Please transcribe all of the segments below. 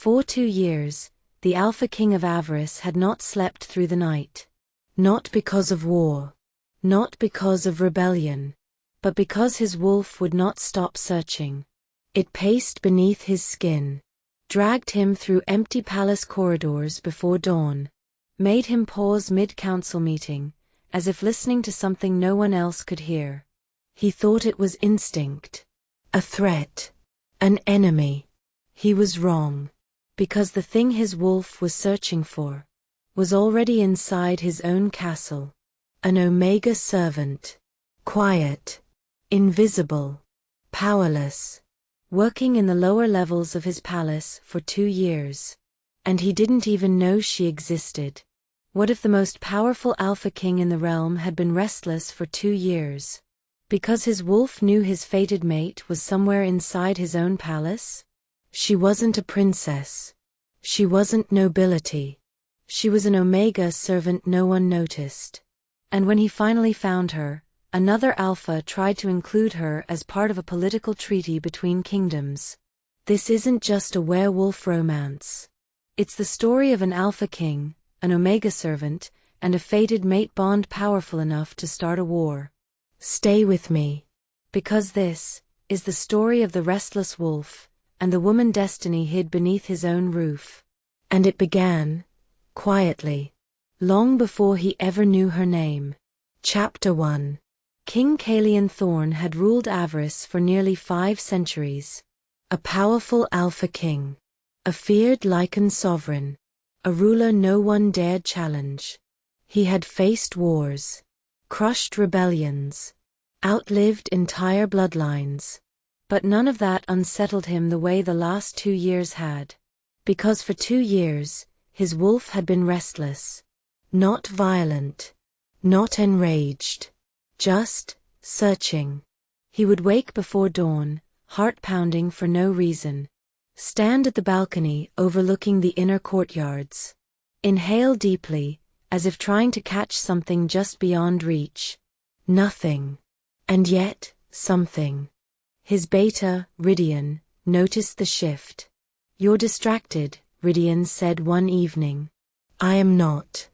For 2 years, the Alpha King of Avaris had not slept through the night. Not because of war. Not because of rebellion. But because his wolf would not stop searching. It paced beneath his skin. Dragged him through empty palace corridors before dawn. Made him pause mid-council meeting, as if listening to something no one else could hear. He thought it was instinct. A threat. An enemy. He was wrong. Because the thing his wolf was searching for was already inside his own castle. An Omega servant. Quiet. Invisible. Powerless. Working in the lower levels of his palace for 2 years. And he didn't even know she existed. What if the most powerful Alpha King in the realm had been restless for 2 years? Because his wolf knew his fated mate was somewhere inside his own palace? She wasn't a princess. She wasn't nobility. She was an Omega servant no one noticed. And when he finally found her, another Alpha tried to include her as part of a political treaty between kingdoms. This isn't just a werewolf romance. It's the story of an Alpha King, an Omega servant, and a fated mate bond powerful enough to start a war. Stay with me. Because this is the story of the restless wolf, and the woman destiny hid beneath his own roof. And it began, quietly, long before he ever knew her name. Chapter 1. King Calian Thorn had ruled Avaris for nearly 5 centuries. A powerful Alpha King. A feared Lycan sovereign. A ruler no one dared challenge. He had faced wars. Crushed rebellions. Outlived entire bloodlines. But none of that unsettled him the way the last 2 years had. Because for 2 years, his wolf had been restless. Not violent. Not enraged. Just searching. He would wake before dawn, heart pounding for no reason. Stand at the balcony overlooking the inner courtyards. Inhale deeply, as if trying to catch something just beyond reach. Nothing. And yet, something. His beta, Rydian, noticed the shift. "You're distracted," Rydian said one evening. "I am not."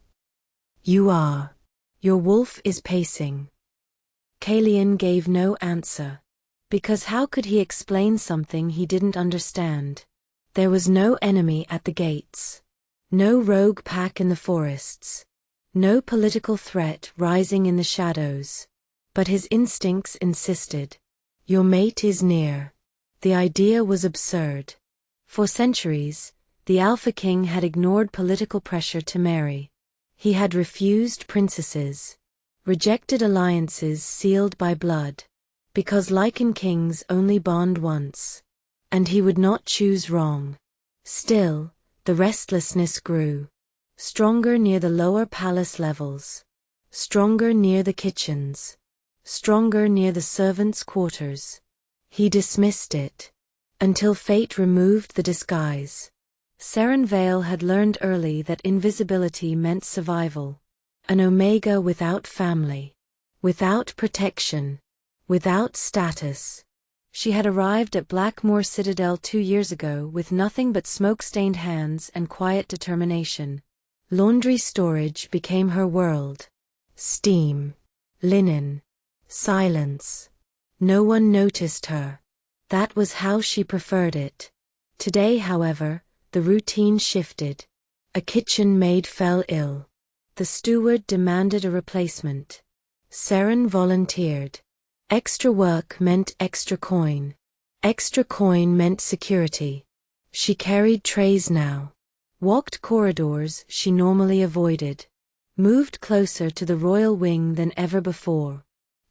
"You are. Your wolf is pacing." Calian gave no answer. Because how could he explain something he didn't understand? There was no enemy at the gates. No rogue pack in the forests. No political threat rising in the shadows. But his instincts insisted. Your mate is near. The idea was absurd. For centuries, the Alpha King had ignored political pressure to marry. He had refused princesses. Rejected alliances sealed by blood. Because Lycan kings only bond once. And he would not choose wrong. Still, the restlessness grew. Stronger near the lower palace levels. Stronger near the kitchens. Stronger near the servants' quarters. He dismissed it. Until fate removed the disguise. Seren Vale had learned early that invisibility meant survival. An Omega without family. Without protection. Without status. She had arrived at Blackmoor Citadel 2 years ago with nothing but smoke-stained hands and quiet determination. Laundry storage became her world. Steam. Linen. Silence. No one noticed her. That was how she preferred it. Today, however, the routine shifted. A kitchen maid fell ill. The steward demanded a replacement. Seren volunteered. Extra work meant extra coin. Extra coin meant security. She carried trays now. Walked corridors she normally avoided. Moved closer to the royal wing than ever before.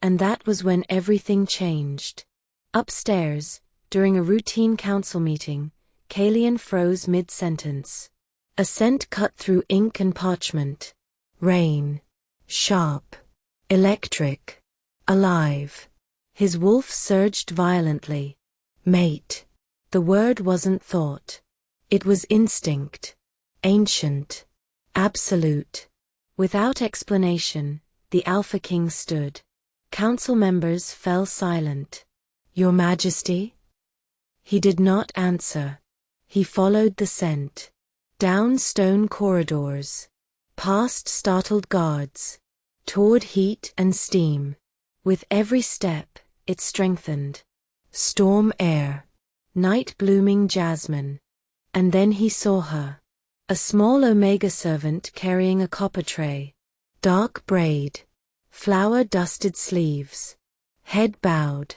And that was when everything changed. Upstairs, during a routine council meeting, Calian froze mid-sentence. A scent cut through ink and parchment. Rain. Sharp. Electric. Alive. His wolf surged violently. Mate. The word wasn't thought. It was instinct. Ancient. Absolute. Without explanation, the Alpha King stood. Council members fell silent. Your Majesty? He did not answer. He followed the scent. Down stone corridors. Past startled guards. Toward heat and steam. With every step, it strengthened. Storm air. Night blooming jasmine. And then he saw her. A small Omega servant carrying a copper tray. Dark braid. Flower-dusted sleeves. Head bowed.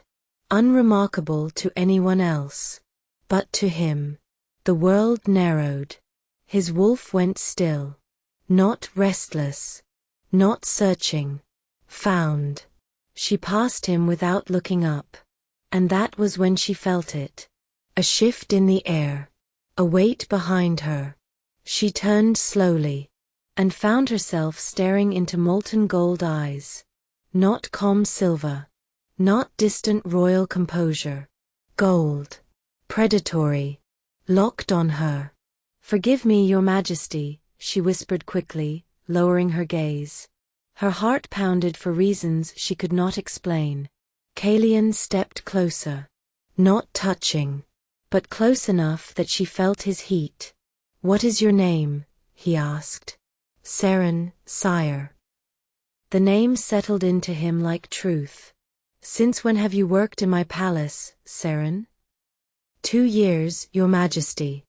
Unremarkable to anyone else. But to him. The world narrowed. His wolf went still. Not restless. Not searching. Found. She passed him without looking up. And that was when she felt it. A shift in the air. A weight behind her. She turned slowly. And found herself staring into molten gold eyes. Not calm silver. Not distant royal composure. Gold. Predatory. Locked on her. "Forgive me, your majesty," she whispered quickly, lowering her gaze. Her heart pounded for reasons she could not explain. Kalian stepped closer. Not touching. But close enough that she felt his heat. "What is your name?" he asked. "Seren, sire." The name settled into him like truth. "Since when have you worked in my palace, Seren?" 2 years, your majesty."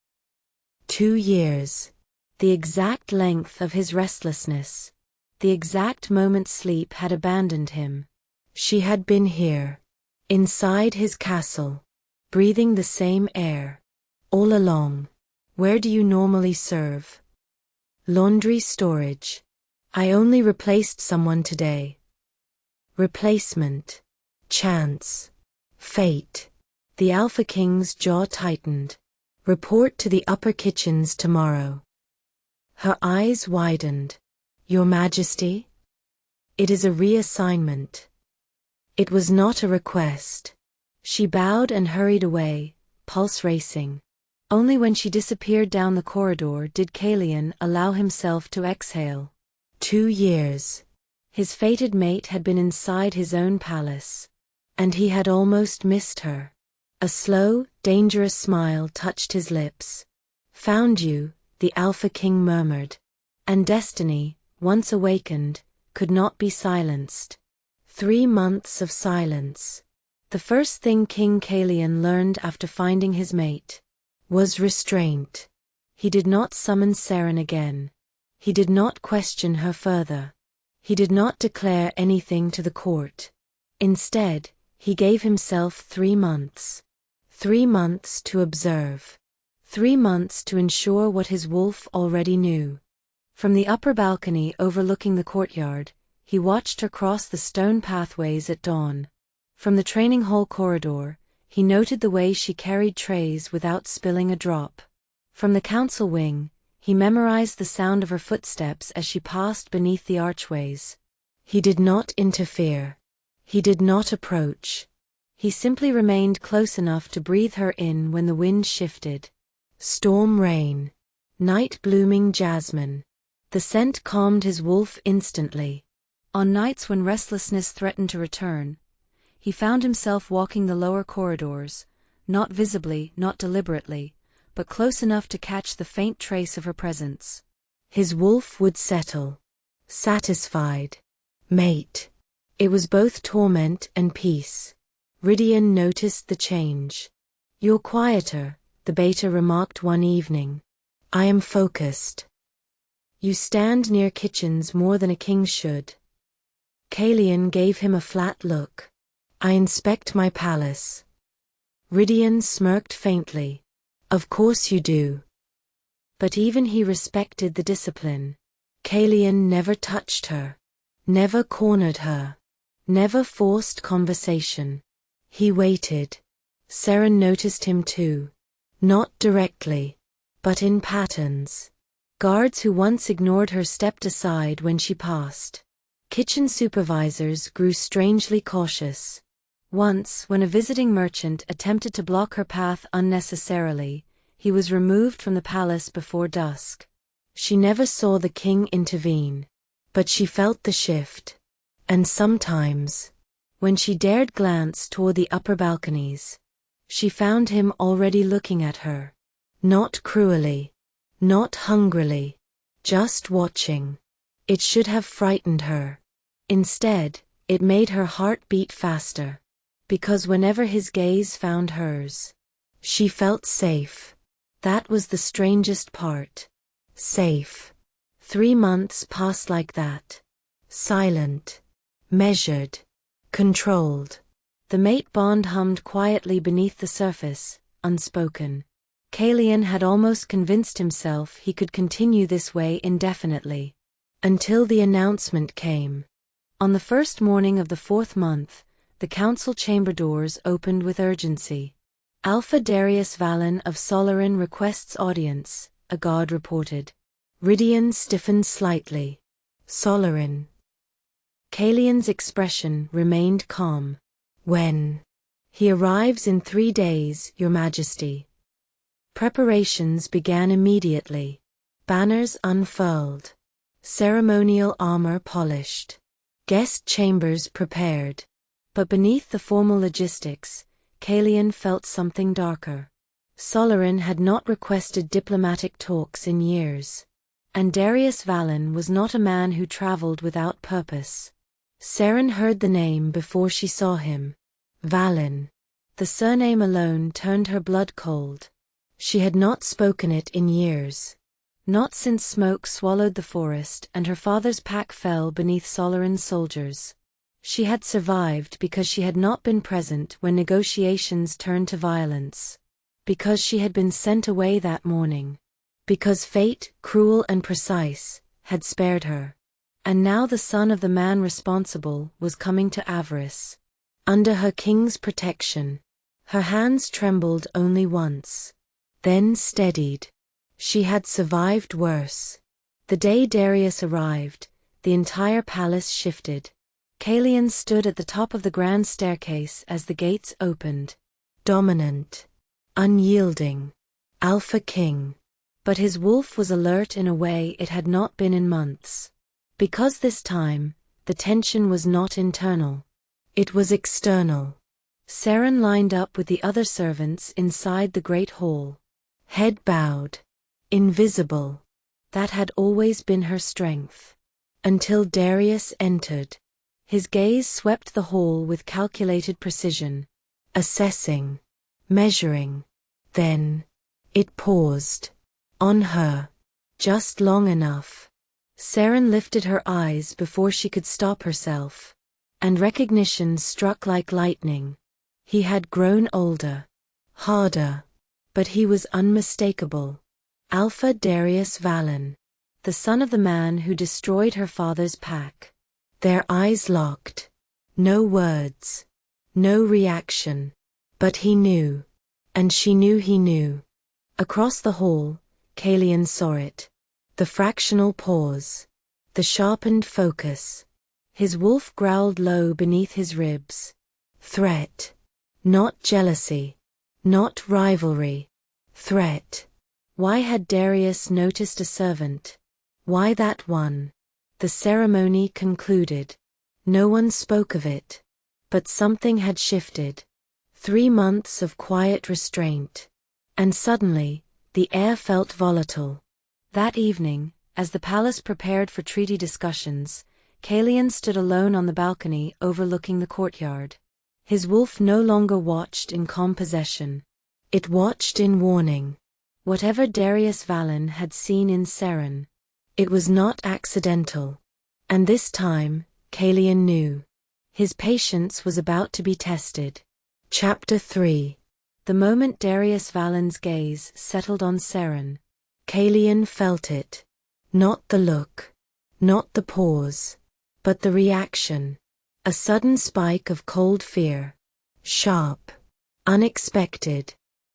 2 years. The exact length of his restlessness. The exact moment sleep had abandoned him. She had been here. Inside his castle. Breathing the same air. All along. "Where do you normally serve?" "Laundry storage. I only replaced someone today." Replacement. Chance. Fate. The Alpha King's jaw tightened. "Report to the upper kitchens tomorrow." Her eyes widened. "Your Majesty?" "It is a reassignment." It was not a request. She bowed and hurried away, pulse racing. Only when she disappeared down the corridor did Kalian allow himself to exhale. 2 years. His fated mate had been inside his own palace. And he had almost missed her. A slow, dangerous smile touched his lips. "Found you," the Alpha King murmured. And destiny, once awakened, could not be silenced. 3 months of silence. The first thing King Kalian learned after finding his mate was restraint. He did not summon Seren again. He did not question her further. He did not declare anything to the court. Instead, he gave himself 3 months. 3 months to observe. 3 months to ensure what his wolf already knew. From the upper balcony overlooking the courtyard, he watched her cross the stone pathways at dawn. From the training hall corridor, he noted the way she carried trays without spilling a drop. From the council wing, he memorized the sound of her footsteps as she passed beneath the archways. He did not interfere. He did not approach. He simply remained close enough to breathe her in when the wind shifted. Storm rain. Night blooming jasmine. The scent calmed his wolf instantly. On nights when restlessness threatened to return, he found himself walking the lower corridors, not visibly, not deliberately, but close enough to catch the faint trace of her presence. His wolf would settle. Satisfied. Mate. It was both torment and peace. Rydian noticed the change. "You're quieter," the beta remarked one evening. "I am focused." "You stand near kitchens more than a king should." Kalian gave him a flat look. "I inspect my palace." Rydian smirked faintly. "Of course you do." But even he respected the discipline. Kalian never touched her. Never cornered her. Never forced conversation. He waited. Seren noticed him too. Not directly. But in patterns. Guards who once ignored her stepped aside when she passed. Kitchen supervisors grew strangely cautious. Once, when a visiting merchant attempted to block her path unnecessarily, he was removed from the palace before dusk. She never saw the king intervene. But she felt the shift. And sometimes, when she dared glance toward the upper balconies, she found him already looking at her. Not cruelly. Not hungrily. Just watching. It should have frightened her. Instead, it made her heart beat faster. Because whenever his gaze found hers, she felt safe. That was the strangest part. Safe. 3 months passed like that. Silent. Measured. Controlled. The mate bond hummed quietly beneath the surface, unspoken. Kalian had almost convinced himself he could continue this way indefinitely. Until the announcement came. On the first morning of the 4th month, the council chamber doors opened with urgency. Alpha Darius Valen of Solarin requests audience, a guard reported. Ridian stiffened slightly. Solarin. Kalian's expression remained calm. When? He arrives in 3 days, Your Majesty. Preparations began immediately. Banners unfurled. Ceremonial armor polished. Guest chambers prepared. But beneath the formal logistics, Kalian felt something darker. Solarin had not requested diplomatic talks in years. And Darius Valen was not a man who traveled without purpose. Seren heard the name before she saw him. Valen. The surname alone turned her blood cold. She had not spoken it in years. Not since smoke swallowed the forest and her father's pack fell beneath Solarin's soldiers. She had survived because she had not been present when negotiations turned to violence. Because she had been sent away that morning. Because fate, cruel and precise, had spared her. And now the son of the man responsible was coming to Avaris. Under her king's protection. Her hands trembled only once. Then steadied. She had survived worse. The day Darius arrived, the entire palace shifted. Kalian stood at the top of the grand staircase as the gates opened. Dominant. Unyielding. Alpha King. But his wolf was alert in a way it had not been in months. Because this time, the tension was not internal. It was external. Seren lined up with the other servants inside the great hall. Head bowed. Invisible. That had always been her strength. Until Darius entered. His gaze swept the hall with calculated precision. Assessing. Measuring. Then. It paused. On her. Just long enough. Seren lifted her eyes before she could stop herself. And recognition struck like lightning. He had grown older. Harder. But he was unmistakable. Alpha Darius Valen. The son of the man who destroyed her father's pack. Their eyes locked. No words. No reaction. But he knew. And she knew he knew. Across the hall, Kalian saw it. The fractional pause. The sharpened focus. His wolf growled low beneath his ribs. Threat. Not jealousy. Not rivalry. Threat. Why had Darius noticed a servant? Why that one? The ceremony concluded. No one spoke of it. But something had shifted. 3 months of quiet restraint. And suddenly, the air felt volatile. That evening, as the palace prepared for treaty discussions, Kalian stood alone on the balcony overlooking the courtyard. His wolf no longer watched in calm possession. It watched in warning. Whatever Darius Valen had seen in Seren, it was not accidental. And this time, Kalian knew. His patience was about to be tested. Chapter 3. The moment Darius Valen's gaze settled on Seren, Kalian felt it. Not the look. Not the pause. But the reaction. A sudden spike of cold fear. Sharp. Unexpected.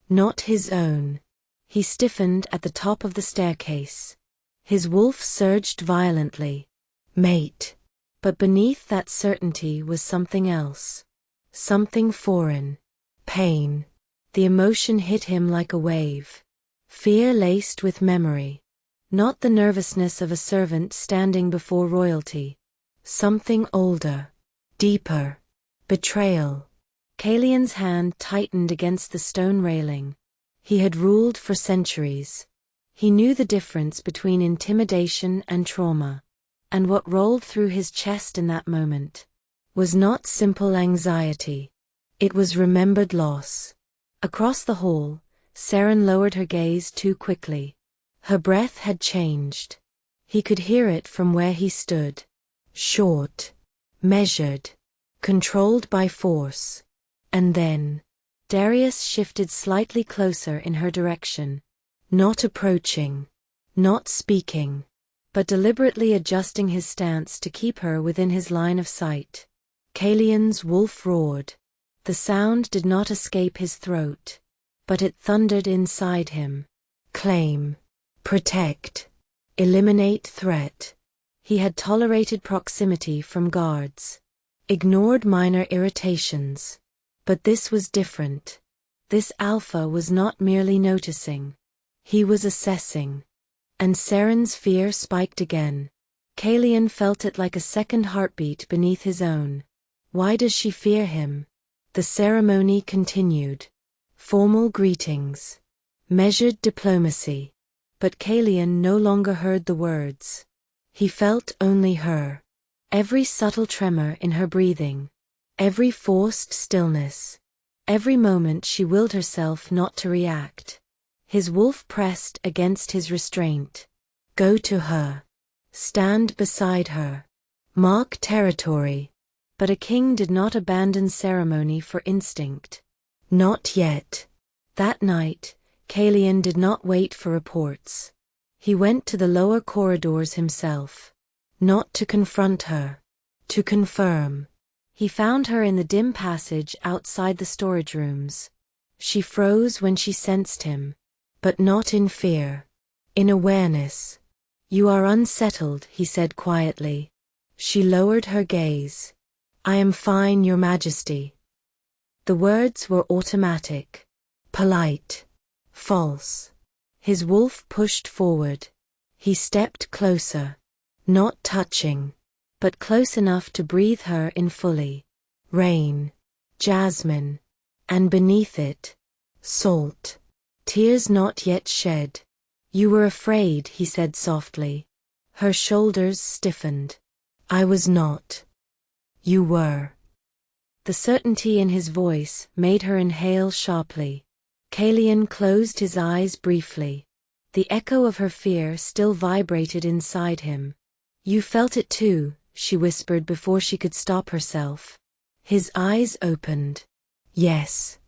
Not his own. He stiffened at the top of the staircase. His wolf surged violently. Mate. But beneath that certainty was something else. Something foreign. Pain. The emotion hit him like a wave. Fear laced with memory. Not the nervousness of a servant standing before royalty. Something older. Deeper. Betrayal. Kalian's hand tightened against the stone railing. He had ruled for centuries. He knew the difference between intimidation and trauma. And what rolled through his chest in that moment was not simple anxiety. It was remembered loss. Across the hall, Seren lowered her gaze too quickly. Her breath had changed. He could hear it from where he stood. Short, measured, controlled by force. And then, Darius shifted slightly closer in her direction. Not approaching, not speaking, but deliberately adjusting his stance to keep her within his line of sight. Kalian's wolf roared. The sound did not escape his throat, but it thundered inside him. Claim, protect, eliminate threat. He had tolerated proximity from guards, ignored minor irritations. But this was different. This alpha was not merely noticing. He was assessing. And Seren's fear spiked again. Kalian felt it like a second heartbeat beneath his own. Why does she fear him? The ceremony continued. Formal greetings. Measured diplomacy. But Kalian no longer heard the words. He felt only her. Every subtle tremor in her breathing. Every forced stillness. Every moment she willed herself not to react. His wolf pressed against his restraint. Go to her. Stand beside her. Mark territory. But a king did not abandon ceremony for instinct. Not yet. That night, Kalian did not wait for reports. He went to the lower corridors himself. Not to confront her. To confirm. He found her in the dim passage outside the storage rooms. She froze when she sensed him. But not in fear. In awareness. You are unsettled, he said quietly. She lowered her gaze. I am fine, Your Majesty. The words were automatic. Polite. False. His wolf pushed forward. He stepped closer. Not touching. But close enough to breathe her in fully. Rain. Jasmine. And beneath it, salt. Tears not yet shed. You were afraid, he said softly. Her shoulders stiffened. I was not. You were. The certainty in his voice made her inhale sharply. Kalian closed his eyes briefly. The echo of her fear still vibrated inside him. You felt it too, she whispered before she could stop herself. His eyes opened. Yes.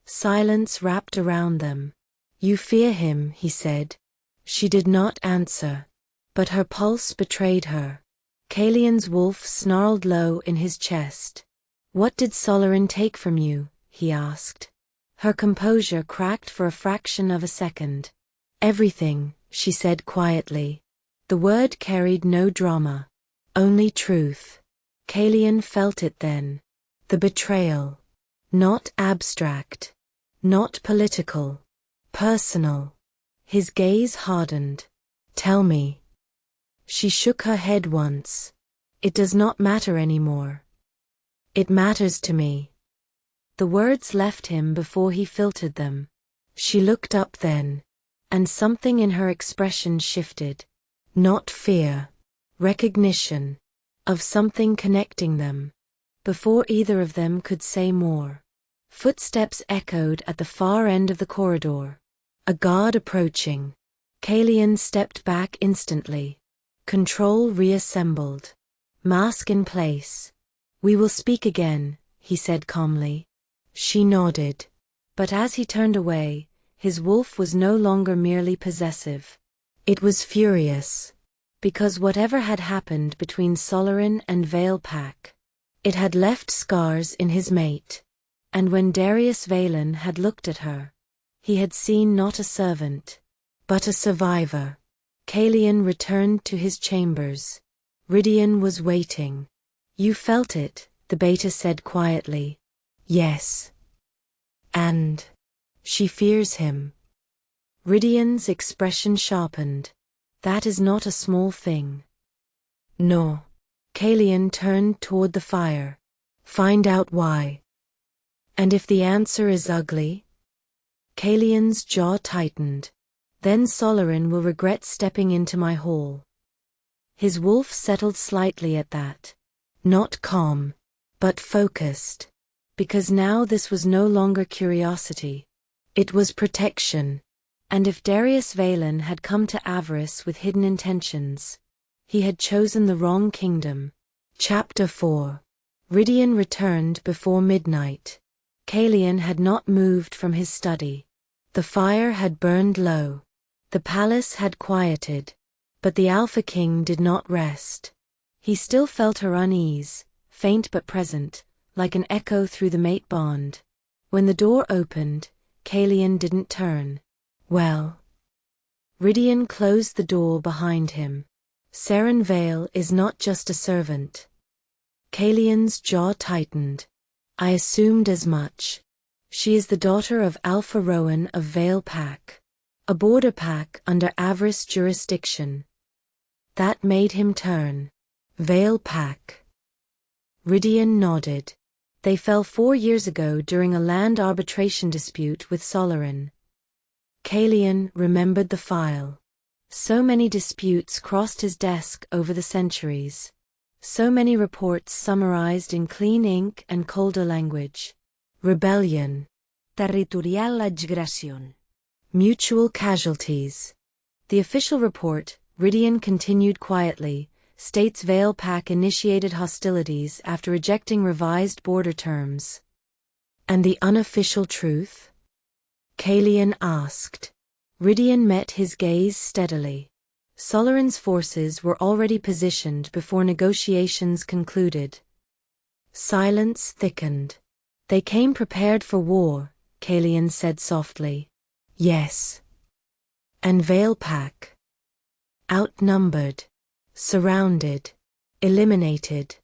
Silence wrapped around them. You fear him, he said. She did not answer. But her pulse betrayed her. Kalian's wolf snarled low in his chest. What did Solarin take from you? He asked. Her composure cracked for a fraction of a second. Everything, she said quietly. The word carried no drama. Only truth. Kalian felt it then. The betrayal. Not abstract. Not political. Personal. His gaze hardened. Tell me. She shook her head once. It does not matter anymore. It matters to me. The words left him before he filtered them. She looked up then, and something in her expression shifted. Not fear. Recognition. Of something connecting them. Before either of them could say more. Footsteps echoed at the far end of the corridor. A guard approaching. Kalian stepped back instantly. Control reassembled. Mask in place. We will speak again, he said calmly. She nodded. But as he turned away, his wolf was no longer merely possessive. It was furious. Because whatever had happened between Solarin and Vale Pack, it had left scars in his mate. And when Darius Valen had looked at her, he had seen not a servant, but a survivor. Kalian returned to his chambers. Rydian was waiting. You felt it, the beta said quietly. Yes. And she fears him. Rydian's expression sharpened. That is not a small thing. No. Kalian turned toward the fire. Find out why. And if the answer is ugly? Kalian's jaw tightened. Then Solarin will regret stepping into my hall. His wolf settled slightly at that. Not calm, but focused. Because now this was no longer curiosity. It was protection. And if Darius Valen had come to Avaris with hidden intentions, he had chosen the wrong kingdom. Chapter 4. Rydian returned before midnight. Kalian had not moved from his study. The fire had burned low. The palace had quieted. But the Alpha King did not rest. He still felt her unease, faint but present, like an echo through the mate bond. When the door opened, Kalian didn't turn. Well. Rydian closed the door behind him. Seren Vale is not just a servant. Kalian's jaw tightened. I assumed as much. She is the daughter of Alpha Rowan of Vale Pack. A border pack under Avaris jurisdiction. That made him turn. Vale Pack. Rydian nodded. They fell 4 years ago during a land arbitration dispute with Solarin. Kalian remembered the file. So many disputes crossed his desk over the centuries. So many reports summarized in clean ink and colder language. Rebellion. Territorial agression. Mutual casualties. The official report, Rydian continued quietly, states Vale Pack initiated hostilities after rejecting revised border terms. And the unofficial truth? Kalian asked. Rydian met his gaze steadily. Solarin's forces were already positioned before negotiations concluded. Silence thickened. They came prepared for war, Kalian said softly. Yes. And Vale Pack? Outnumbered. Surrounded. Eliminated.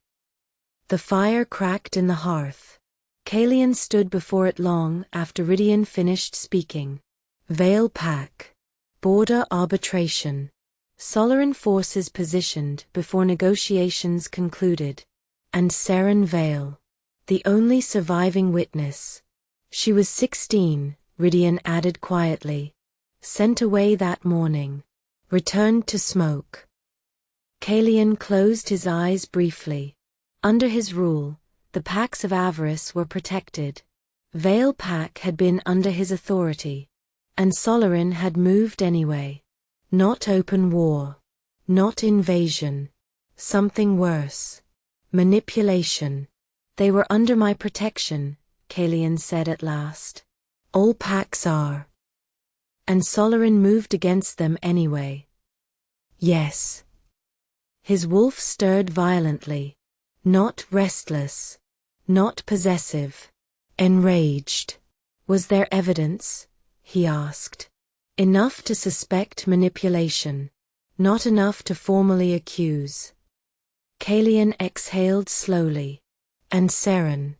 The fire cracked in the hearth. Kalian stood before it long after Rydian finished speaking. Vale Pack. Border arbitration. Solarin forces positioned before negotiations concluded. And Seren Vale. The only surviving witness. She was 16, Rydian added quietly. Sent away that morning. Returned to smoke. Kalian closed his eyes briefly. Under his rule, the packs of Avaris were protected. Vale Pack had been under his authority. And Solarin had moved anyway. Not open war. Not invasion. Something worse. Manipulation. They were under my protection, Kalian said at last. All packs are. And Solarin moved against them anyway. Yes. His wolf stirred violently. Not restless. Not possessive. Enraged. Was there evidence? He asked. Enough to suspect manipulation. Not enough to formally accuse. Kalian exhaled slowly. And Seren.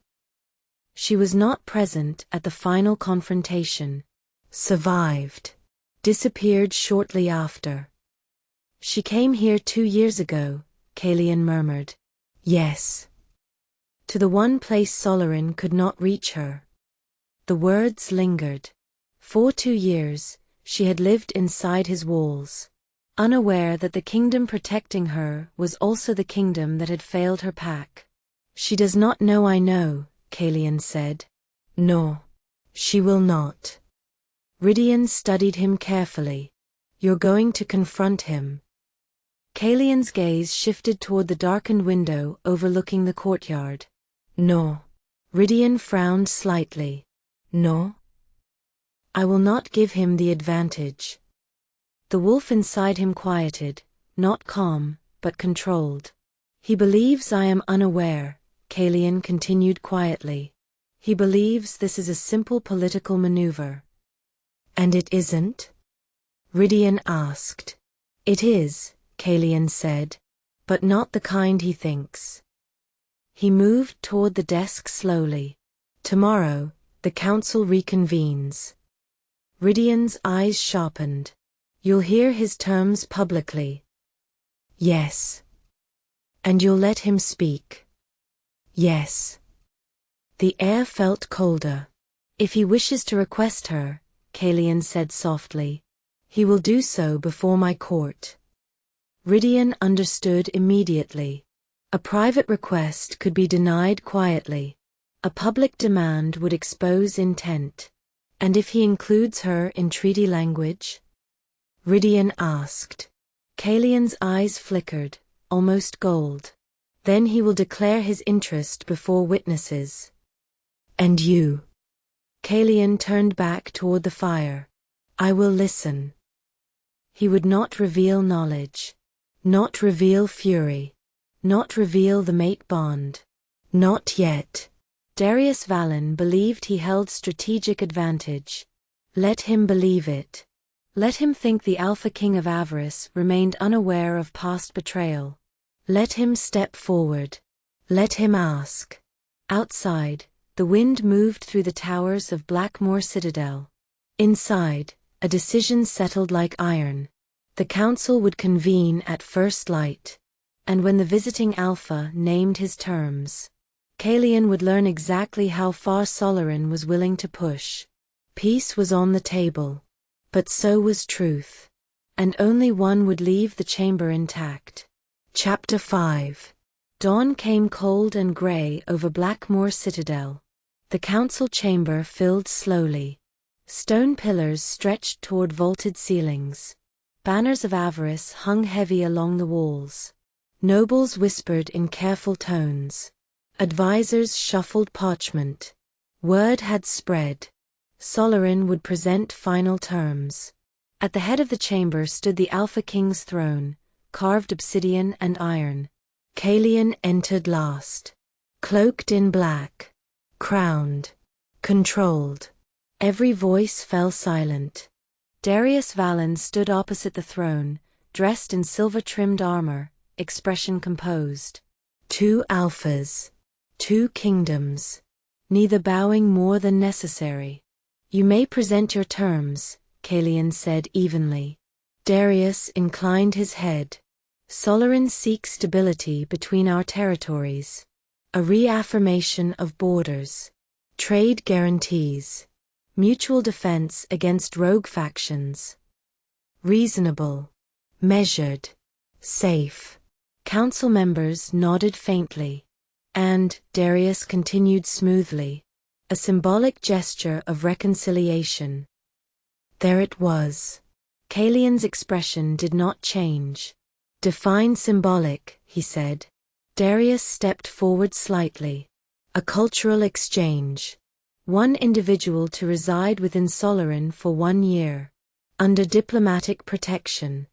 She was not present at the final confrontation. Survived. Disappeared shortly after. She came here 2 years ago, Kalian murmured. Yes. To the one place Solarin could not reach her. The words lingered. For 2 years, she had lived inside his walls, unaware that the kingdom protecting her was also the kingdom that had failed her pack. She does not know I know, Kalian said. No. She will not. Rydian studied him carefully. You're going to confront him. Kalian's gaze shifted toward the darkened window overlooking the courtyard. No. Rydian frowned slightly. No. I will not give him the advantage. The wolf inside him quieted, not calm, but controlled. He believes I am unaware, Kalian continued quietly. He believes this is a simple political maneuver. And it isn't? Rydian asked. It is, Kalian said, but not the kind he thinks. He moved toward the desk slowly. Tomorrow, the council reconvenes. Rydian's eyes sharpened. You'll hear his terms publicly. Yes. And you'll let him speak. Yes. The air felt colder. If he wishes to request her, Kalian said softly. He will do so before my court. Rydian understood immediately. A private request could be denied quietly. A public demand would expose intent. And if he includes her in treaty language? Rydian asked. Kalian's eyes flickered, almost gold. Then he will declare his interest before witnesses. And you? Kalian turned back toward the fire. I will listen. He would not reveal knowledge. Not reveal fury. Not reveal the mate bond. Not yet. Darius Vallon believed he held strategic advantage. Let him believe it. Let him think the Alpha King of Avaris remained unaware of past betrayal. Let him step forward. Let him ask. Outside, the wind moved through the towers of Blackmoor Citadel. Inside, a decision settled like iron. The council would convene at first light. And when the visiting Alpha named his terms, Kalian would learn exactly how far Solarin was willing to push. Peace was on the table. But so was truth. And only one would leave the chamber intact. Chapter 5. Dawn came cold and grey over Blackmoor Citadel. The council chamber filled slowly. Stone pillars stretched toward vaulted ceilings. Banners of avarice hung heavy along the walls. Nobles whispered in careful tones. Advisors shuffled parchment. Word had spread. Solarin would present final terms. At the head of the chamber stood the Alpha King's throne, carved obsidian and iron. Kalian entered last. Cloaked in black. Crowned. Controlled. Every voice fell silent. Darius Vallon stood opposite the throne, dressed in silver-trimmed armor, expression composed. 2 alphas. 2 kingdoms. Neither bowing more than necessary. You may present your terms, Kalian said evenly. Darius inclined his head. Solarin seeks stability between our territories. A reaffirmation of borders. Trade guarantees. Mutual defense against rogue factions. Reasonable. Measured. Safe. Council members nodded faintly. And, Darius continued smoothly, a symbolic gesture of reconciliation. There it was. Kalian's expression did not change. Define symbolic, he said. Darius stepped forward slightly. A cultural exchange. One individual to reside within Solarin for 1 year. Under diplomatic protection.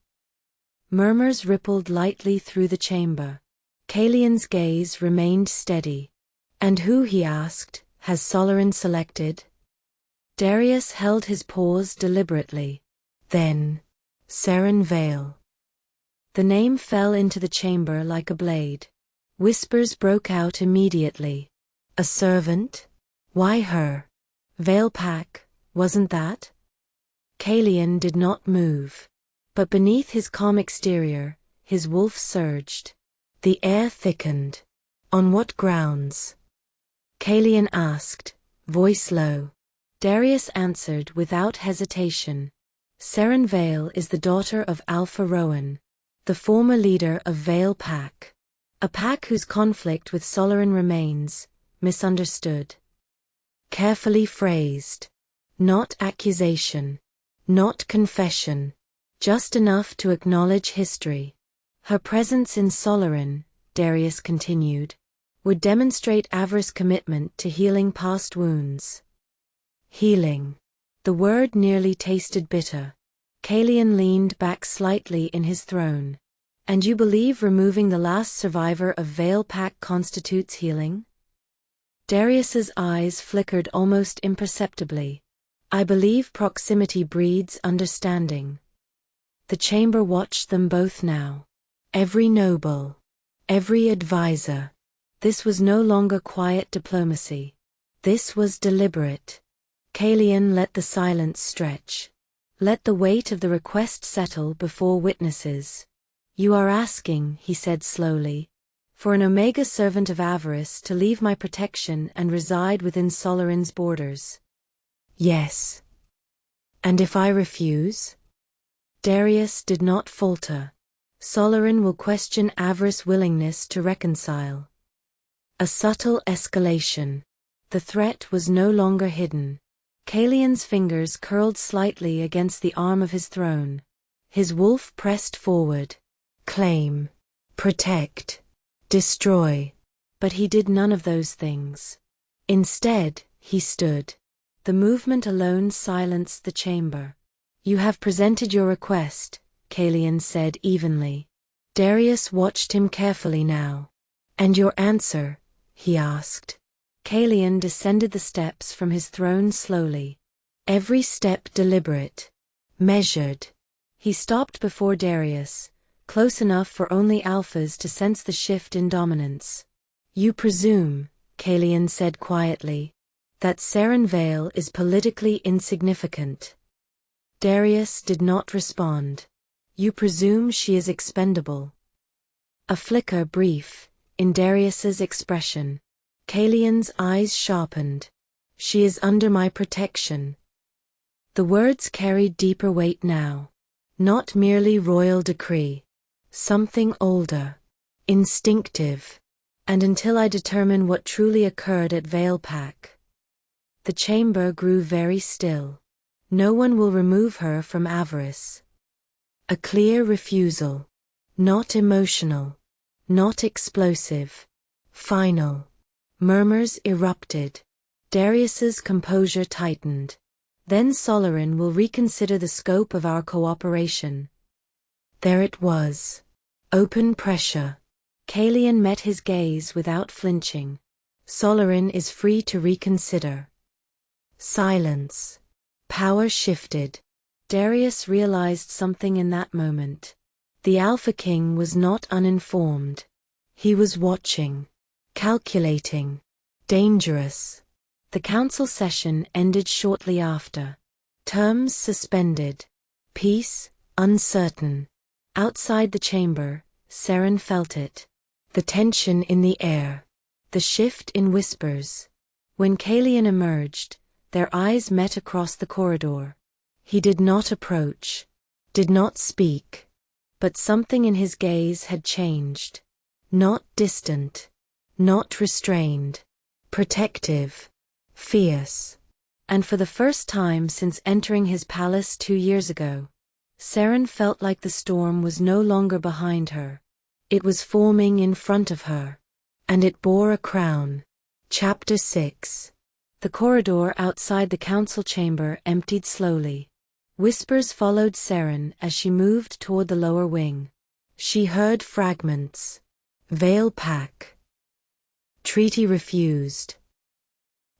Murmurs rippled lightly through the chamber. Kalian's gaze remained steady. And who, he asked, has Solarin selected? Darius held his pause deliberately. Then, Seren Vale. The name fell into the chamber like a blade. Whispers broke out immediately. A servant? Why her? Vale Pack, wasn't that? Kalian did not move. But beneath his calm exterior, his wolf surged. The air thickened. On what grounds? Kalian asked, voice low. Darius answered without hesitation. Seren Vale is the daughter of Alpha Rowan, the former leader of Vale Pack. A pack whose conflict with Solarin remains misunderstood. Carefully phrased. Not accusation. Not confession. Just enough to acknowledge history. Her presence in Solarin, Darius continued, would demonstrate Avaris' commitment to healing past wounds. Healing. The word nearly tasted bitter. Kalian leaned back slightly in his throne. And you believe removing the last survivor of Vale Pack constitutes healing? Darius's eyes flickered almost imperceptibly. I believe proximity breeds understanding. The chamber watched them both now. Every noble. Every advisor. This was no longer quiet diplomacy. This was deliberate. Kalian let the silence stretch. Let the weight of the request settle before witnesses. You are asking, he said slowly, for an Omega servant of Avaris to leave my protection and reside within Solarin's borders. Yes. And if I refuse? Darius did not falter. Solarin will question Avaris' willingness to reconcile. A subtle escalation. The threat was no longer hidden. Kalian's fingers curled slightly against the arm of his throne. His wolf pressed forward. Claim. Protect. Destroy. But he did none of those things. Instead, he stood. The movement alone silenced the chamber. You have presented your request, Kalian said evenly. Darius watched him carefully now. And your answer? He asked. Kalian descended the steps from his throne slowly. Every step deliberate. Measured. He stopped before Darius, close enough for only alphas to sense the shift in dominance. You presume, Kalian said quietly, that Seren Vale is politically insignificant. Darius did not respond. You presume she is expendable. A flicker brief, in Darius's expression. Kalian's eyes sharpened. She is under my protection. The words carried deeper weight now. Not merely royal decree. Something older. Instinctive. And until I determine what truly occurred at Vale Pack. The chamber grew very still. No one will remove her from Avaris. A clear refusal. Not emotional. Not explosive. Final. Murmurs erupted. Darius's composure tightened. Then Solarin will reconsider the scope of our cooperation. There it was. Open pressure. Kalian met his gaze without flinching. Solarin is free to reconsider. Silence. Power shifted. Darius realized something in that moment. The Alpha King was not uninformed. He was watching. Calculating. Dangerous. The council session ended shortly after. Terms suspended. Peace, uncertain. Outside the chamber, Seren felt it. The tension in the air. The shift in whispers. When Kalian emerged, their eyes met across the corridor. He did not approach. Did not speak. But something in his gaze had changed. Not distant. Not restrained. Protective. Fierce. And for the first time since entering his palace 2 years ago, Seren felt like the storm was no longer behind her. It was forming in front of her. And it bore a crown. Chapter 6. The corridor outside the council chamber emptied slowly. Whispers followed Seren as she moved toward the lower wing. She heard fragments. Vale Pack. Treaty refused.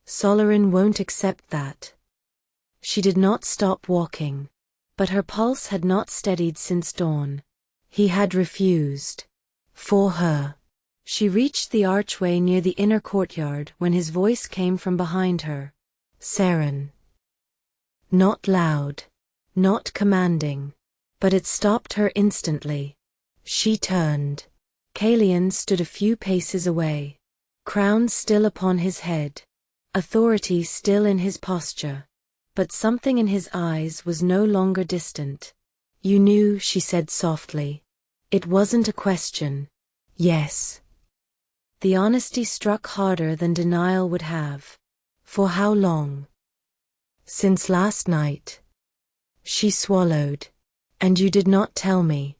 Solarin won't accept that. She did not stop walking. But her pulse had not steadied since dawn. He had refused. For her. She reached the archway near the inner courtyard when his voice came from behind her. Seren. Not loud. Not commanding. But it stopped her instantly. She turned. Kalian stood a few paces away. Crown still upon his head. Authority still in his posture. But something in his eyes was no longer distant. You knew, she said softly. It wasn't a question. Yes. The honesty struck harder than denial would have. For how long? Since last night. She swallowed. And you did not tell me.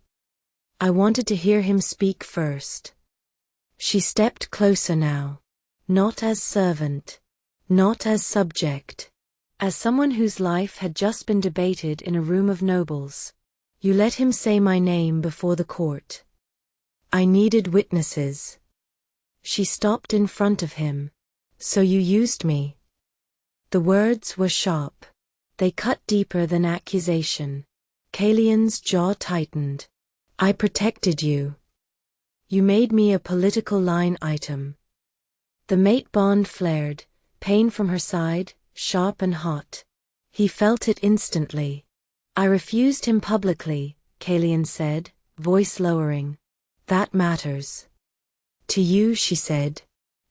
I wanted to hear him speak first. She stepped closer now. Not as servant. Not as subject. As someone whose life had just been debated in a room of nobles. You let him say my name before the court. I needed witnesses. She stopped in front of him. So you used me. The words were sharp. They cut deeper than accusation. Kalian's jaw tightened. I protected you. You made me a political line item. The mate bond flared, pain from her side, sharp and hot. He felt it instantly. I refused him publicly, Kalian said, voice lowering. That matters. To you, she said.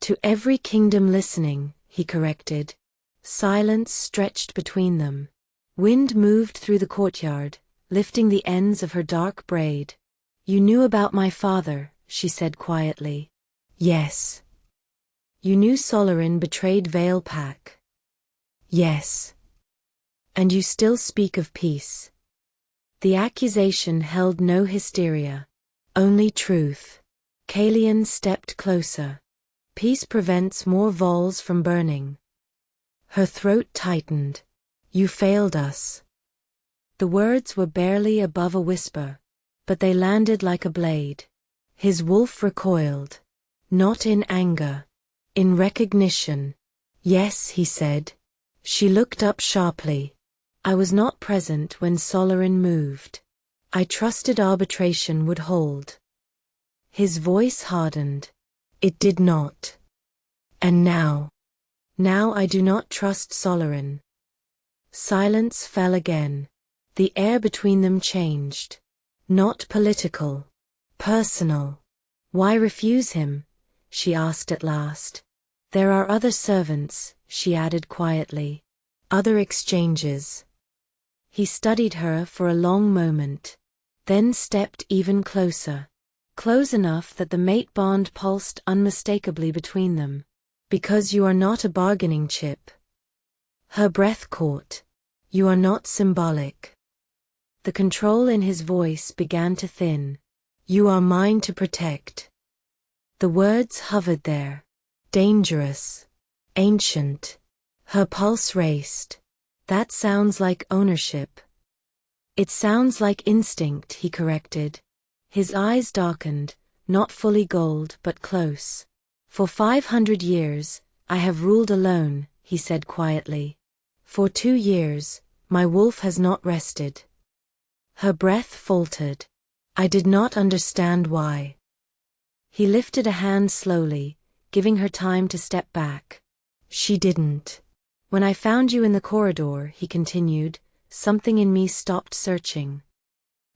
To every kingdom listening, he corrected. Silence stretched between them. Wind moved through the courtyard, lifting the ends of her dark braid. You knew about my father, she said quietly. Yes. You knew Solarin betrayed Vale Pack. Yes. And you still speak of peace. The accusation held no hysteria, only truth. Kalian stepped closer. Peace prevents more voles from burning. Her throat tightened. You failed us. The words were barely above a whisper, but they landed like a blade. His wolf recoiled. Not in anger. In recognition. Yes, he said. She looked up sharply. I was not present when Solarin moved. I trusted arbitration would hold. His voice hardened. It did not. And now? Now I do not trust Solarin. Silence fell again. The air between them changed. Not political. Personal. Why refuse him? She asked at last. There are other servants, she added quietly. Other exchanges. He studied her for a long moment, then stepped even closer. Close enough that the mate bond pulsed unmistakably between them. Because you are not a bargaining chip. Her breath caught. You are not symbolic. The control in his voice began to thin. You are mine to protect. The words hovered there. Dangerous. Ancient. Her pulse raced. That sounds like ownership. It sounds like instinct, he corrected. His eyes darkened, not fully gold but close. For 500 years, I have ruled alone, he said quietly. For 2 years, my wolf has not rested. Her breath faltered. I did not understand why. He lifted a hand slowly, giving her time to step back. She didn't. When I found you in the corridor, he continued, something in me stopped searching.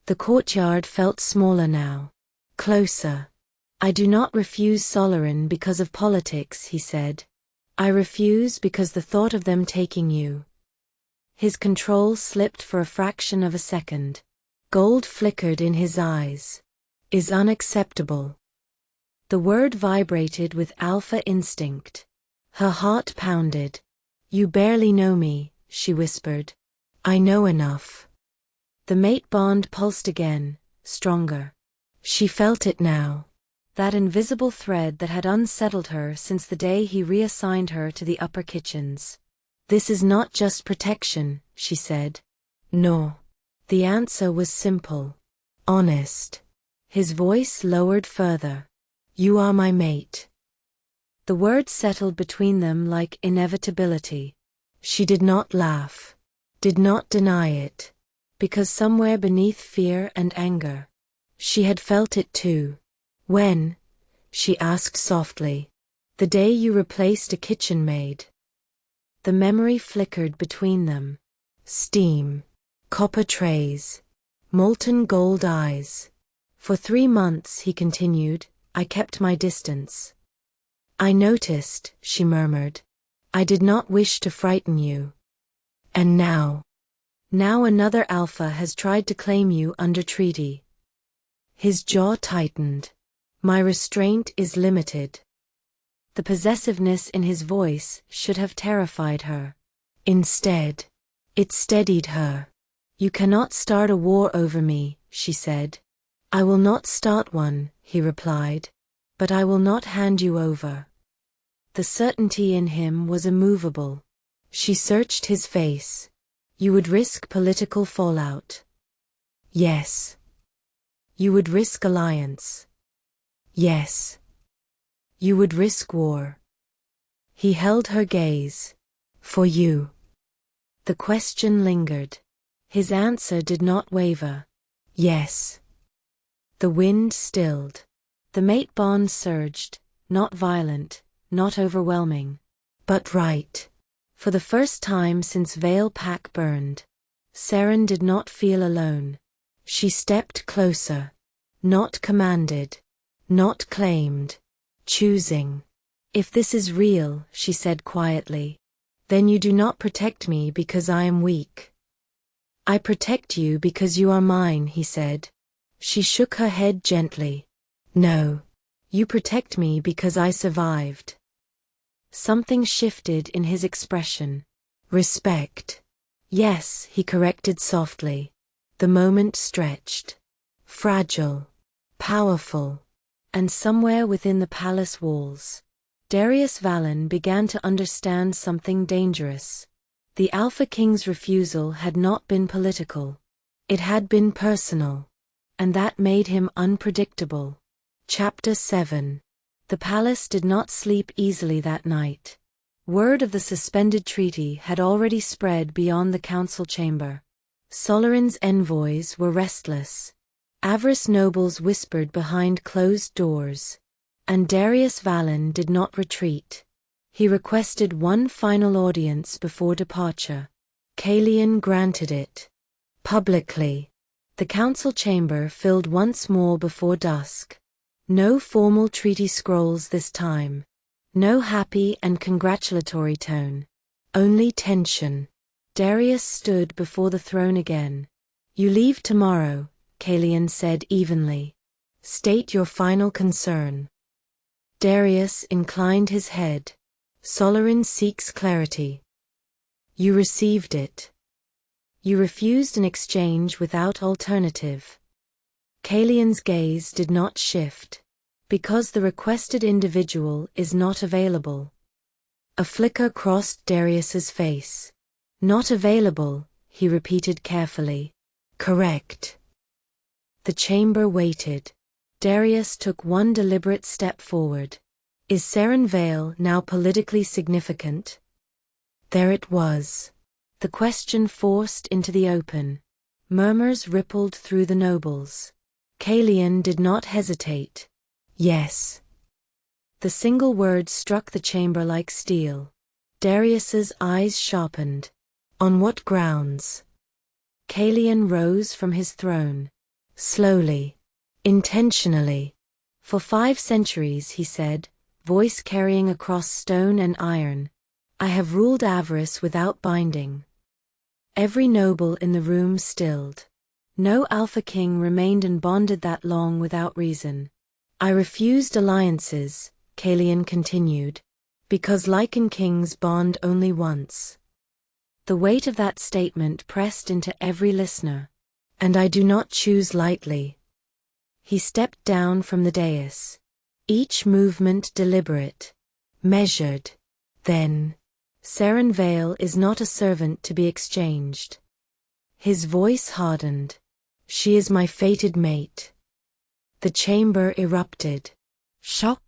The courtyard felt smaller now. Closer. I do not refuse Solarin because of politics, he said. I refuse because the thought of them taking you. His control slipped for a fraction of a second. Gold flickered in his eyes. Is unacceptable. The word vibrated with alpha instinct. Her heart pounded. You barely know me, she whispered. I know enough. The mate bond pulsed again, stronger. She felt it now. That invisible thread that had unsettled her since the day he reassigned her to the upper kitchens. This is not just protection, she said. No. The answer was simple. Honest. His voice lowered further. You are my mate. The words settled between them like inevitability. She did not laugh. Did not deny it. Because somewhere beneath fear and anger, she had felt it too. When? She asked softly. The day you replaced a kitchen maid. The memory flickered between them. Steam. Copper trays. Molten gold eyes. For 3 months, he continued, I kept my distance. I noticed, she murmured. I did not wish to frighten you. And now? Now another alpha has tried to claim you under treaty. His jaw tightened. My restraint is limited. The possessiveness in his voice should have terrified her. Instead, it steadied her. You cannot start a war over me, she said. I will not start one, he replied. But I will not hand you over. The certainty in him was immovable. She searched his face. You would risk political fallout. Yes. You would risk alliance. Yes. You would risk war. He held her gaze. For you. The question lingered. His answer did not waver. Yes. The wind stilled. The mate bond surged, not violent, not overwhelming, but right. For the first time since Vale Pack burned, Saren did not feel alone. She stepped closer. Not commanded. Not claimed. Choosing. If this is real, she said quietly, then you do not protect me because I am weak. I protect you because you are mine, he said. She shook her head gently. No. You protect me because I survived. Something shifted in his expression. Respect. Yes, he corrected softly. The moment stretched. Fragile. Powerful. And somewhere within the palace walls, Darius Vallon began to understand something dangerous. The Alpha King's refusal had not been political. It had been personal. And that made him unpredictable. Chapter 7. The palace did not sleep easily that night. Word of the suspended treaty had already spread beyond the council chamber. Solarin's envoys were restless. Avaris nobles whispered behind closed doors. And Darius Vallon did not retreat. He requested one final audience before departure. Kalian granted it. Publicly. The council chamber filled once more before dusk. No formal treaty scrolls this time. No happy and congratulatory tone. Only tension. Darius stood before the throne again. You leave tomorrow, Kalian said evenly. State your final concern. Darius inclined his head. Solarin seeks clarity. You received it. You refused an exchange without alternative. Kalian's gaze did not shift. Because the requested individual is not available. A flicker crossed Darius's face. Not available, he repeated carefully. Correct. The chamber waited. Darius took one deliberate step forward. Is Seren Vale now politically significant? There it was. The question forced into the open. Murmurs rippled through the nobles. Kalian did not hesitate. Yes. The single word struck the chamber like steel. Darius's eyes sharpened. On what grounds? Kalian rose from his throne. Slowly. Intentionally. For 5 centuries, he said, voice carrying across stone and iron, I have ruled Avaris without binding. Every noble in the room stilled. No Alpha King remained unbonded that long without reason. I refused alliances, Kalian continued, because Lycan Kings bond only once. The weight of that statement pressed into every listener. And I do not choose lightly. He stepped down from the dais. Each movement deliberate. Measured. Then. Seren Vale is not a servant to be exchanged. His voice hardened. She is my fated mate. The chamber erupted. Shock.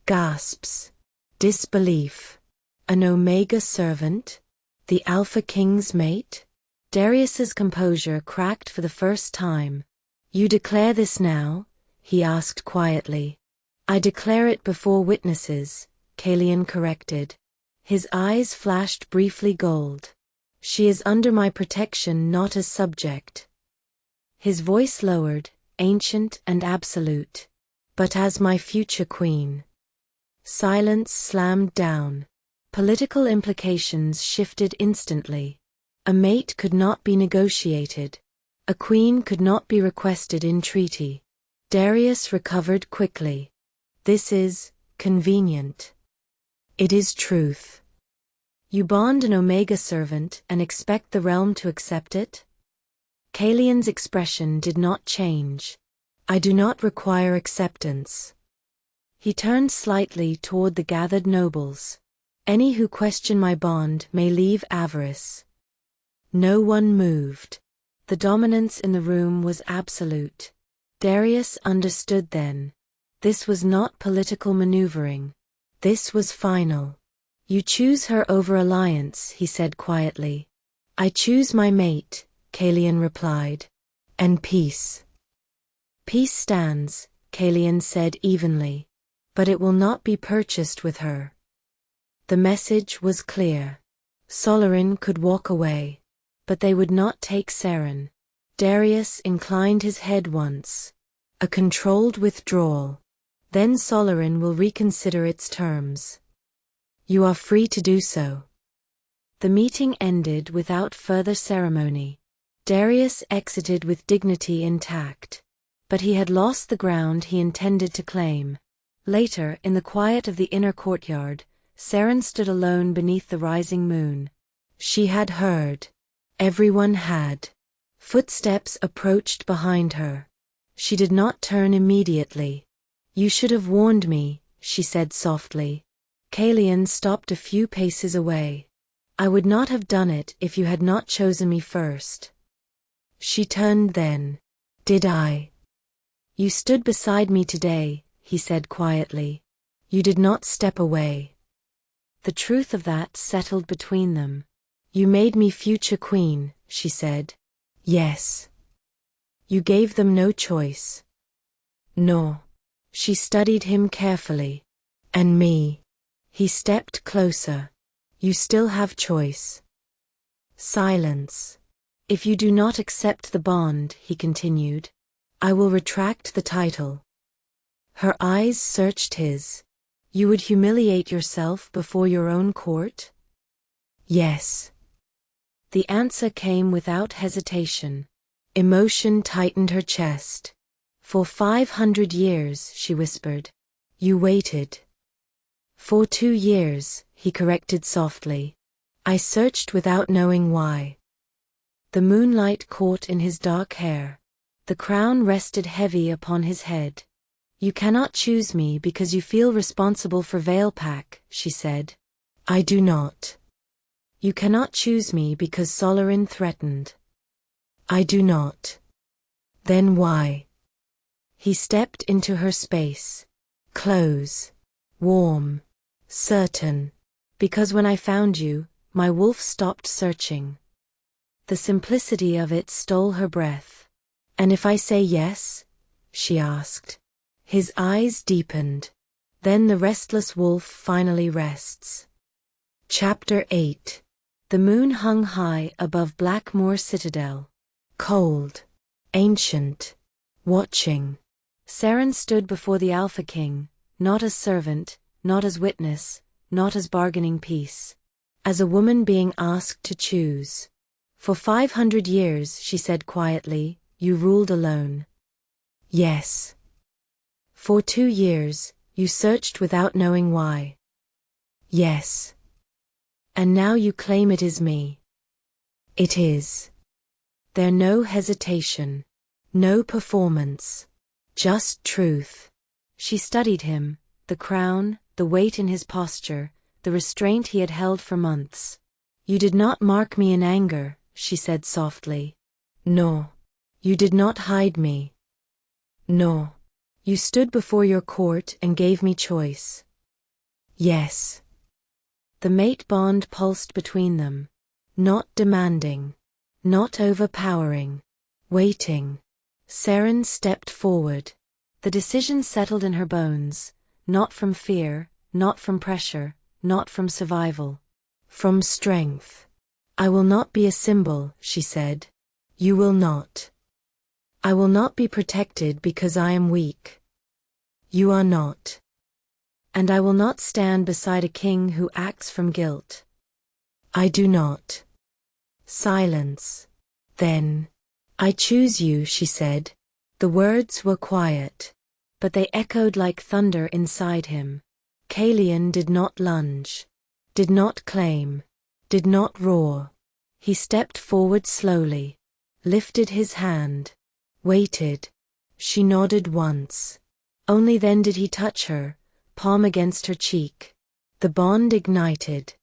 Gasps. Disbelief. An Omega servant? The Alpha King's mate? Darius's composure cracked for the first time. You declare this now? He asked quietly. I declare it before witnesses, Kalian corrected. His eyes flashed briefly gold. She is under my protection, not as subject. His voice lowered, ancient and absolute. But as my future queen. Silence slammed down. Political implications shifted instantly. A mate could not be negotiated. A queen could not be requested in treaty. Darius recovered quickly. This is convenient. It is truth. You bond an Omega servant and expect the realm to accept it? Kalian's expression did not change. I do not require acceptance. He turned slightly toward the gathered nobles. Any who question my bond may leave Avaris. No one moved. The dominance in the room was absolute. Darius understood then. This was not political maneuvering. This was final. You choose her over alliance, he said quietly. I choose my mate, Kalian replied. And peace. Peace stands, Kalian said evenly. But it will not be purchased with her. The message was clear. Solarin could walk away. But they would not take Seren. Darius inclined his head once. A controlled withdrawal. Then Solarin will reconsider its terms. You are free to do so. The meeting ended without further ceremony. Darius exited with dignity intact. But he had lost the ground he intended to claim. Later, in the quiet of the inner courtyard, Seren stood alone beneath the rising moon. She had heard. Everyone had. Footsteps approached behind her. She did not turn immediately. "You should have warned me," she said softly. Kalian stopped a few paces away. "I would not have done it if you had not chosen me first." She turned then. "Did I?" "You stood beside me today," he said quietly. "You did not step away." The truth of that settled between them. "You made me future queen," she said. "Yes." "You gave them no choice." "No." She studied him carefully. "And me?" He stepped closer. "You still have choice." Silence. "If you do not accept the bond," he continued, "I will retract the title." Her eyes searched his. "You would humiliate yourself before your own court?" "Yes." The answer came without hesitation. Emotion tightened her chest. "For 500 years," she whispered. "You waited." "For 2 years," he corrected softly. "I searched without knowing why." The moonlight caught in his dark hair. The crown rested heavy upon his head. "You cannot choose me because you feel responsible for Veilpack," she said. "I do not." "You cannot choose me because Solarin threatened." "I do not." "Then why?" He stepped into her space. Close. Warm. Certain. "Because when I found you, my wolf stopped searching." The simplicity of it stole her breath. "And if I say yes?" she asked. His eyes deepened. "Then the restless wolf finally rests." Chapter 8. The moon hung high above Blackmoor Citadel. Cold. Ancient. Watching. Seren stood before the Alpha King, not as servant, not as witness, not as bargaining piece. As a woman being asked to choose. "For 500 years," she said quietly, "you ruled alone." "Yes." "For 2 years, you searched without knowing why." "Yes." "And now you claim it is me." "It is." There no hesitation. No performance. Just truth. She studied him, the crown, the weight in his posture, the restraint he had held for months. "You did not mark me in anger," she said softly. "No." "You did not hide me." "No." "You stood before your court and gave me choice." "Yes." The mate bond pulsed between them. Not demanding. Not overpowering. Waiting. Seren stepped forward. The decision settled in her bones, not from fear, not from pressure, not from survival. From strength. "I will not be a symbol," she said. "You will not." "I will not be protected because I am weak." "You are not." "And I will not stand beside a king who acts from guilt." "I do not." Silence. Then, "I choose you," she said. The words were quiet, but they echoed like thunder inside him. Kalian did not lunge, did not claim, did not roar. He stepped forward slowly, lifted his hand, waited. She nodded once. Only then did he touch her, palm against her cheek. The bond ignited.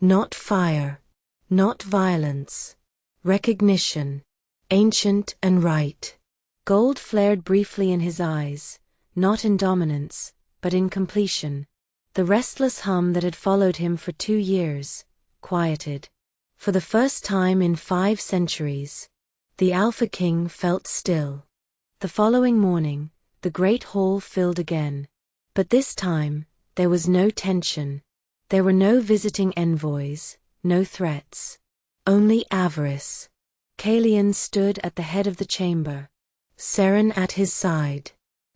Not fire, not violence. Recognition. Ancient and right. Gold flared briefly in his eyes, not in dominance, but in completion. The restless hum that had followed him for 2 years, quieted. For the first time in 5 centuries, the Alpha King felt still. The following morning, the great hall filled again. But this time, there was no tension. There were no visiting envoys, no threats. Only avarice. Kalian stood at the head of the chamber. Seren at his side.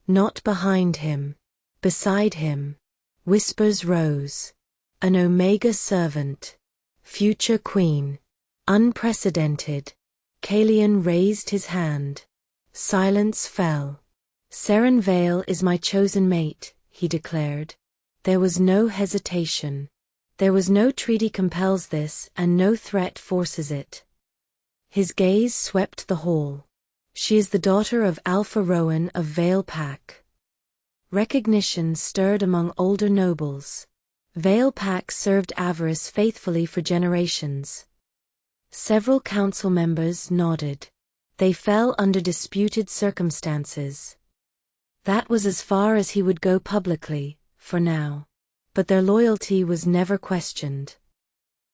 Not behind him. Beside him. Whispers rose. An Omega servant. Future queen. Unprecedented. Calian raised his hand. Silence fell. Seren Vale is my chosen mate, he declared. There was no hesitation. There was no treaty compels this, and no threat forces it. His gaze swept the hall. She is the daughter of Alpha Rowan of Vale Pack. Recognition stirred among older nobles. Vale Pack served Avaris faithfully for generations. Several council members nodded. They fell under disputed circumstances. That was as far as he would go publicly, for now. But their loyalty was never questioned.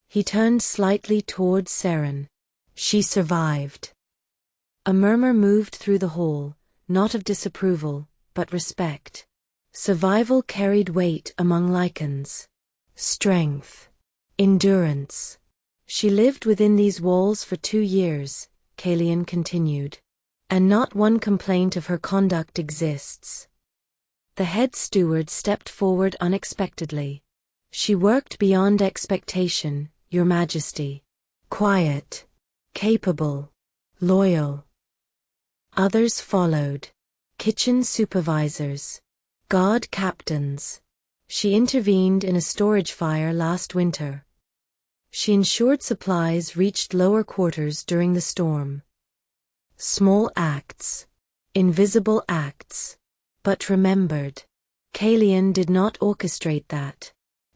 He turned slightly toward Seren. She survived. A murmur moved through the hall, not of disapproval, but respect. Survival carried weight among Lycans. Strength. Endurance. She lived within these walls for 2 years, Calian continued. And not one complaint of her conduct exists. The head steward stepped forward unexpectedly. She worked beyond expectation, Your Majesty. Quiet. Capable. Loyal. Others followed. Kitchen supervisors. Guard captains. She intervened in a storage fire last winter. She ensured supplies reached lower quarters during the storm. Small acts. Invisible acts. But remembered. Calian did not orchestrate that.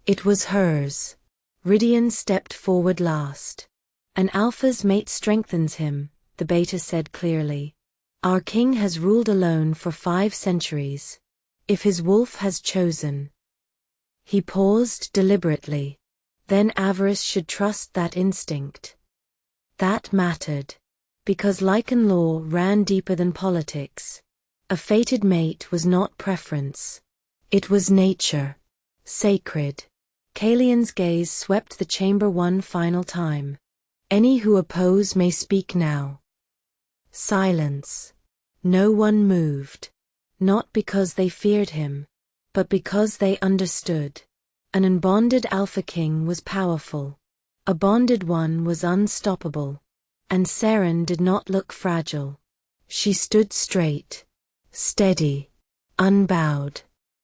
It was hers. Rydian stepped forward last. An Alpha's mate strengthens him, the Beta said clearly. Our king has ruled alone for 5 centuries. If his wolf has chosen. He paused deliberately. Then Avaris should trust that instinct. That mattered. Because Lycan law ran deeper than politics. A fated mate was not preference. It was nature. Sacred. Calian's gaze swept the chamber one final time. Any who oppose may speak now. Silence. No one moved. Not because they feared him, but because they understood. An unbonded Alpha King was powerful. A bonded one was unstoppable. And Seren did not look fragile. She stood straight. Steady. Unbowed.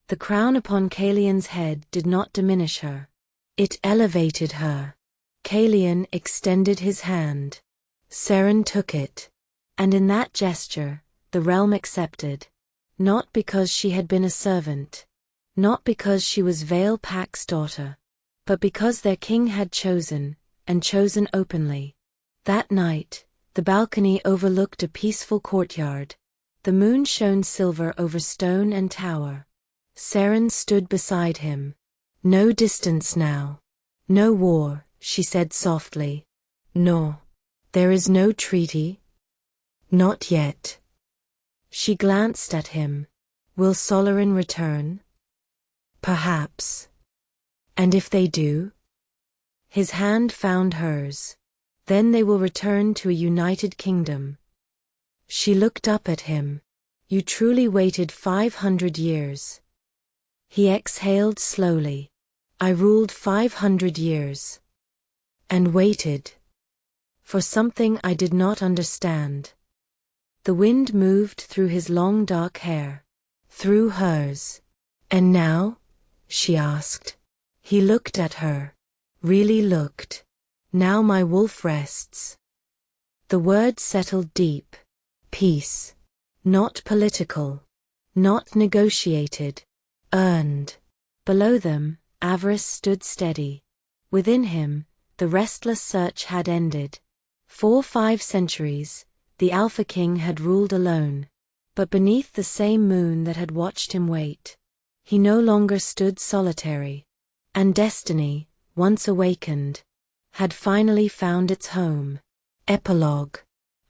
The crown upon Calian's head did not diminish her. It elevated her. Calian extended his hand. Seren took it. And in that gesture, the realm accepted. Not because she had been a servant. Not because she was Vale Pack's daughter. But because their king had chosen, and chosen openly. That night, the balcony overlooked a peaceful courtyard. The moon shone silver over stone and tower. Seren stood beside him. No distance now. No war, she said softly. No. There is no treaty. Not yet. She glanced at him. Will Solarin return? Perhaps. And if they do? His hand found hers. Then they will return to a united kingdom. She looked up at him. You truly waited 500 years. He exhaled slowly. I ruled 500 years. And waited. For something I did not understand. The wind moved through his long dark hair. Through hers. And now? She asked. He looked at her. Really looked. Now my wolf rests. The word settled deep. Peace. Not political. Not negotiated. Earned. Below them, Avaris stood steady. Within him, the restless search had ended. For 5 centuries, the Alpha King had ruled alone. But beneath the same moon that had watched him wait, he no longer stood solitary. And destiny, once awakened, had finally found its home. Epilogue.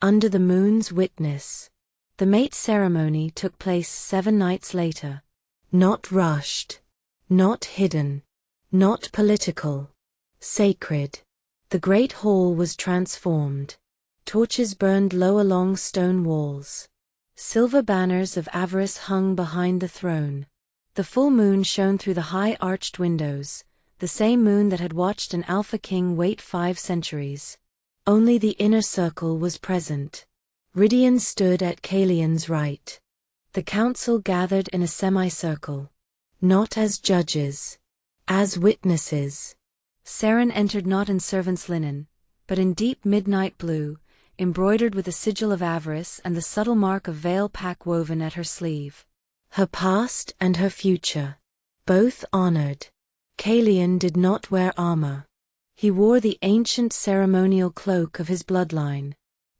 Under the moon's witness. The mate ceremony took place 7 nights later. Not rushed. Not hidden. Not political. Sacred. The great hall was transformed. Torches burned low along stone walls. Silver banners of Avaris hung behind the throne. The full moon shone through the high arched windows, the same moon that had watched an Alpha King wait 5 centuries. Only the inner circle was present. Rydian stood at Kalian's right. The council gathered in a semicircle. Not as judges. As witnesses. Saren entered not in servant's linen, but in deep midnight blue, embroidered with the sigil of Avaris and the subtle mark of veil pack woven at her sleeve. Her past and her future. Both honored. Kalian did not wear armor. He wore the ancient ceremonial cloak of his bloodline.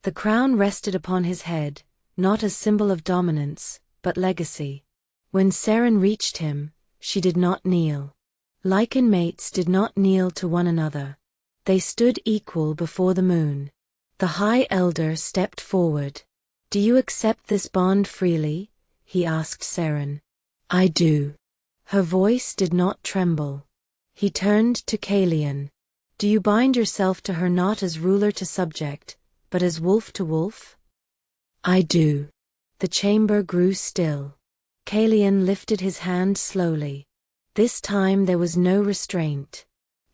The crown rested upon his head, not as symbol of dominance, but legacy. When Saren reached him, she did not kneel. Lycan mates did not kneel to one another. They stood equal before the moon. The High Elder stepped forward. "Do you accept this bond freely?" he asked Saren. "I do." Her voice did not tremble. He turned to Kalian. "Do you bind yourself to her not as ruler to subject, but as wolf to wolf?" "I do." The chamber grew still. Kalian lifted his hand slowly. This time there was no restraint.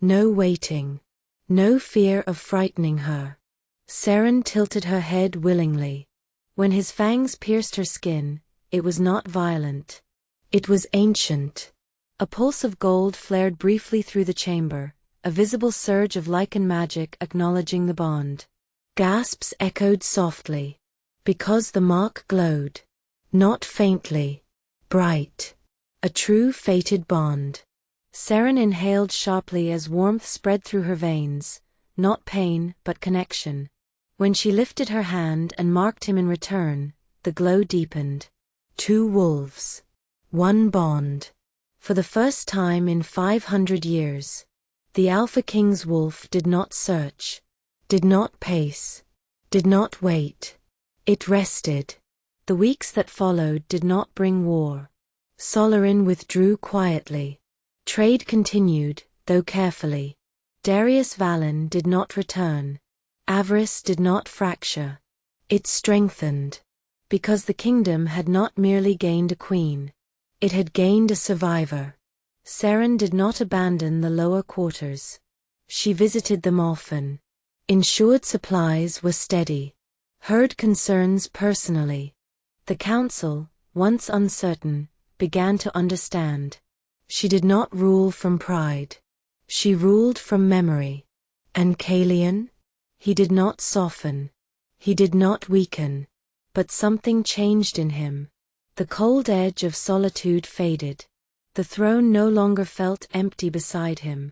No waiting. No fear of frightening her. Saren tilted her head willingly. When his fangs pierced her skin, it was not violent. It was ancient. A pulse of gold flared briefly through the chamber, a visible surge of Lycan magic acknowledging the bond. Gasps echoed softly. Because the mark glowed. Not faintly. Bright. A true fated bond. Saren inhaled sharply as warmth spread through her veins, not pain but connection. When she lifted her hand and marked him in return, the glow deepened. 2 wolves. 1 bond. For the first time in 500 years. The Alpha King's wolf did not search. Did not pace. Did not wait. It rested. The weeks that followed did not bring war. Solarin withdrew quietly. Trade continued, though carefully. Darius Vallon did not return. Avaris did not fracture. It strengthened. Because the kingdom had not merely gained a queen. It had gained a survivor. Saren did not abandon the lower quarters. She visited them often. Ensured supplies were steady. Heard concerns personally. The council, once uncertain, began to understand. She did not rule from pride. She ruled from memory. And Kalian? He did not soften. He did not weaken. But something changed in him. The cold edge of solitude faded. The throne no longer felt empty beside him.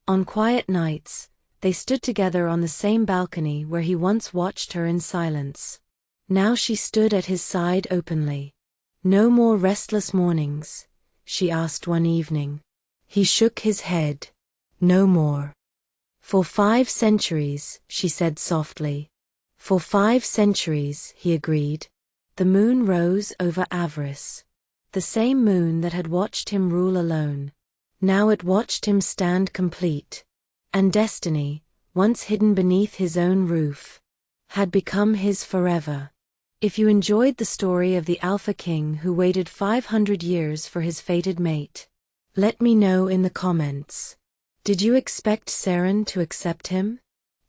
On quiet nights, they stood together on the same balcony where he once watched her in silence. Now she stood at his side openly. "No more restless mornings?" she asked one evening. He shook his head. "No more." "For 5 centuries," she said softly. "For 5 centuries," he agreed. The moon rose over Avaris. The same moon that had watched him rule alone. Now it watched him stand complete. And destiny, once hidden beneath his own roof, had become his forever. If you enjoyed the story of the Alpha King who waited 500 years for his fated mate, let me know in the comments. Did you expect Saren to accept him?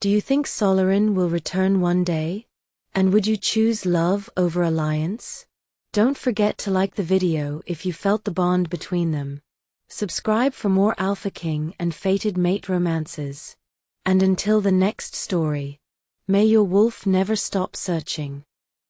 Do you think Solarin will return one day? And would you choose love over alliance? Don't forget to like the video if you felt the bond between them. Subscribe for more Alpha King and fated mate romances. And until the next story, may your wolf never stop searching.